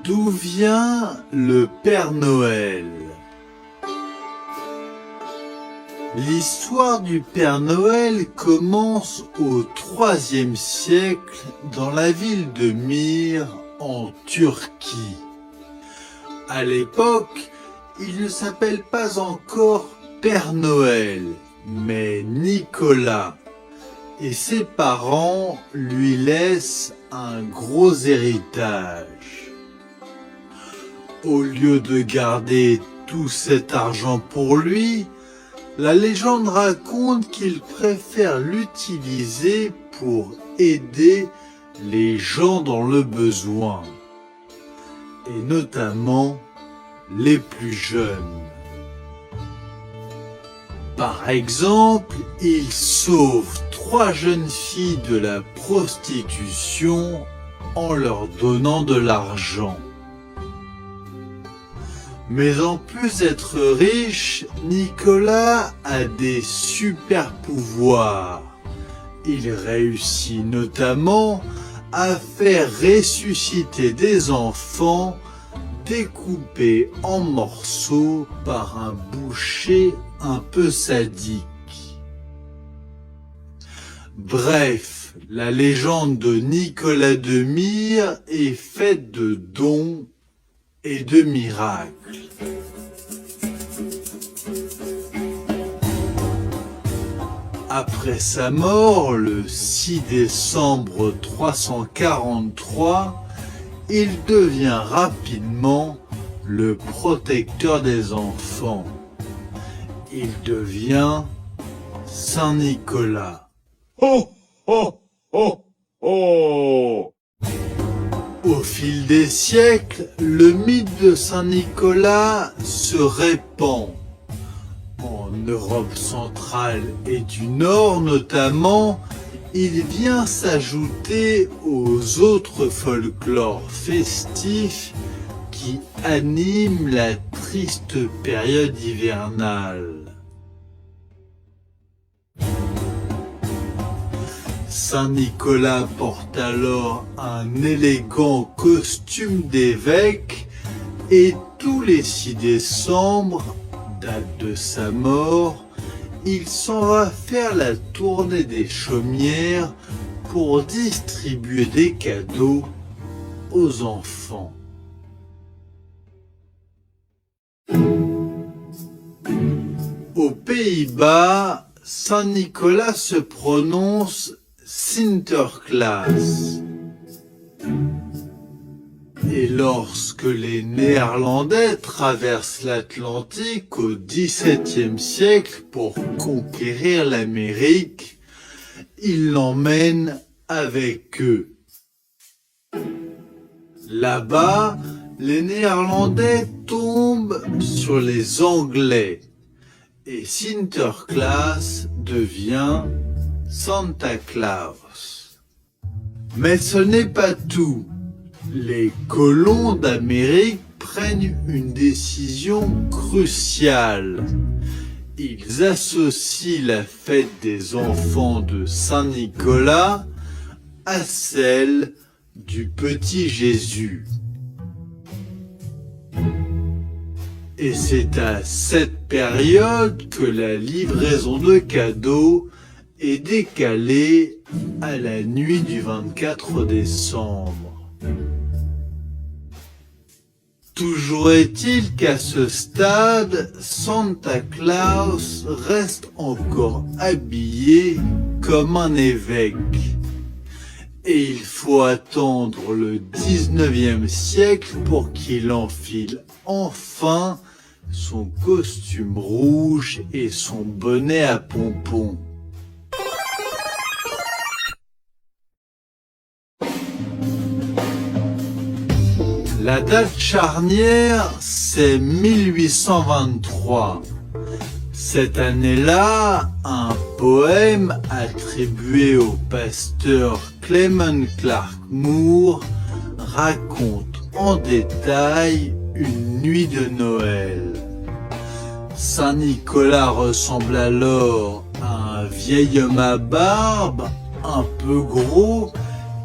D'où vient le Père Noël? L'histoire du Père Noël commence au IIIe siècle dans la ville de Myre en Turquie. À l'époque, il ne s'appelle pas encore Père Noël, mais Nicolas, et ses parents lui laissent un gros héritage. Au lieu de garder tout cet argent pour lui, la légende raconte qu'il préfère l'utiliser pour aider les gens dans le besoin, et notamment les plus jeunes. Par exemple, il sauve 3 jeunes filles de la prostitution en leur donnant de l'argent. Mais en plus d'être riche, Nicolas a des super pouvoirs. Il réussit notamment à faire ressusciter des enfants découpés en morceaux par un boucher un peu sadique. Bref, la légende de Nicolas de Myre est faite de dons et de miracles. Après sa mort, le 6 décembre 343, il devient rapidement le protecteur des enfants. Il devient Saint Nicolas. Ho, ho, ho, ho! Au fil des siècles, le mythe de Saint Nicolas se répand. En Europe centrale et du Nord notamment, il vient s'ajouter aux autres folklores festifs qui animent la triste période hivernale. Saint Nicolas porte alors un élégant costume d'évêque et tous les 6 décembre, date de sa mort, il s'en va faire la tournée des chaumières pour distribuer des cadeaux aux enfants. Aux Pays-Bas, Saint Nicolas se prononce Sinterklaas. Et lorsque les Néerlandais traversent l'Atlantique au XVIIe siècle pour conquérir l'Amérique, ils l'emmènent avec eux. Là-bas, les Néerlandais tombent sur les Anglais et Sinterklaas devient Santa Claus. Mais ce n'est pas tout. Les colons d'Amérique prennent une décision cruciale. Ils associent la fête des enfants de Saint-Nicolas à celle du petit Jésus. Et c'est à cette période que la livraison de cadeaux est décalée à la nuit du 24 décembre. Toujours est-il qu'à ce stade, Santa Claus reste encore habillé comme un évêque. Et il faut attendre le 19e siècle pour qu'il enfile enfin son costume rouge et son bonnet à pompons. La date charnière, c'est 1823. Cette année-là, un poème attribué au pasteur Clement Clark Moore raconte en détail une nuit de Noël. Saint Nicolas ressemble alors à un vieil homme à barbe, un peu gros,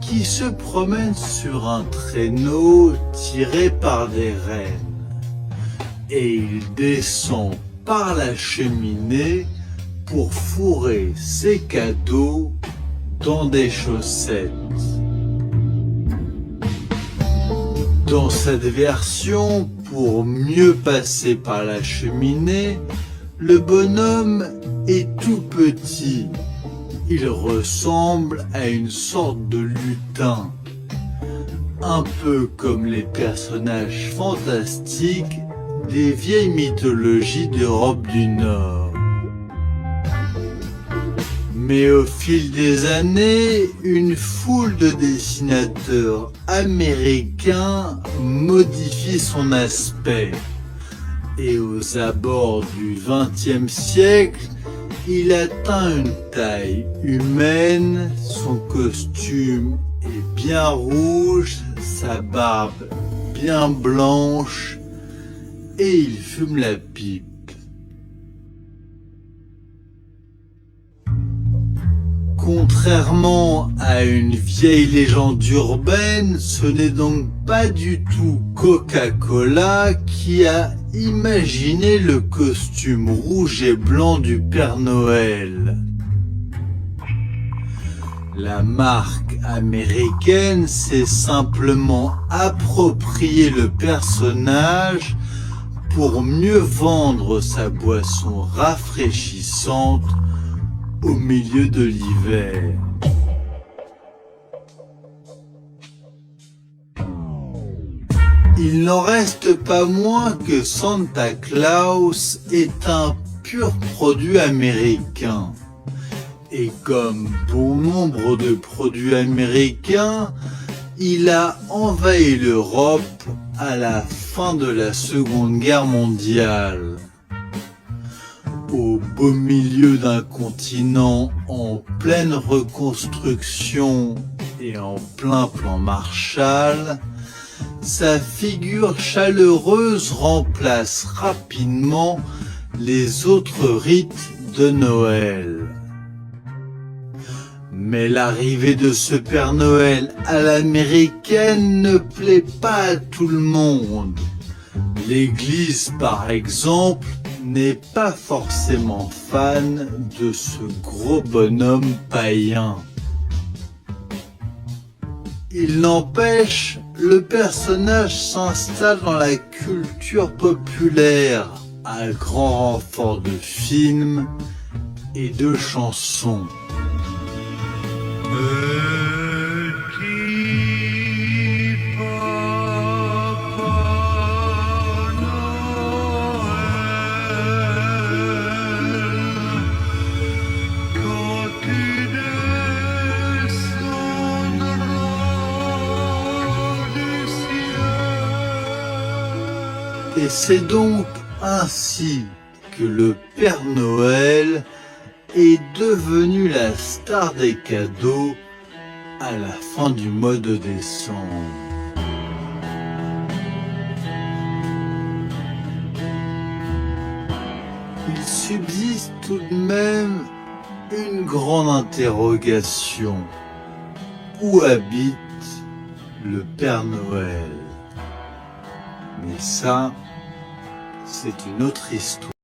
qui se promène sur un traîneau tiré par des rennes. Et il descend par la cheminée pour fourrer ses cadeaux dans des chaussettes. Dans cette version, pour mieux passer par la cheminée, le bonhomme est tout petit. Il ressemble à une sorte de lutin, un peu comme les personnages fantastiques des vieilles mythologies d'Europe du Nord. Mais au fil des années, une foule de dessinateurs américains modifie son aspect. Et aux abords du XXe siècle, il atteint une taille humaine, son costume est bien rouge, sa barbe bien blanche, et il fume la pipe. Contrairement à une vieille légende urbaine, ce n'est donc pas du tout Coca-Cola qui a imaginé le costume rouge et blanc du Père Noël. La marque américaine s'est simplement approprié le personnage pour mieux vendre sa boisson rafraîchissante au milieu de l'hiver. Il n'en reste pas moins que Santa Claus est un pur produit américain. Et comme bon nombre de produits américains, il a envahi l'Europe à la fin de la Seconde Guerre mondiale. Au beau milieu d'un continent en pleine reconstruction et en plein plan Marshall, sa figure chaleureuse remplace rapidement les autres rites de Noël. Mais l'arrivée de ce Père Noël à l'américaine ne plaît pas à tout le monde. L'Église, par exemple, n'est pas forcément fan de ce gros bonhomme païen. Il n'empêche, le personnage s'installe dans la culture populaire à grand renfort de films et de chansons. Et c'est donc ainsi que le Père Noël est devenu la star des cadeaux à la fin du mois de décembre. Il subsiste tout de même une grande interrogation. Où habite le Père Noël? Mais ça, c'est une autre histoire.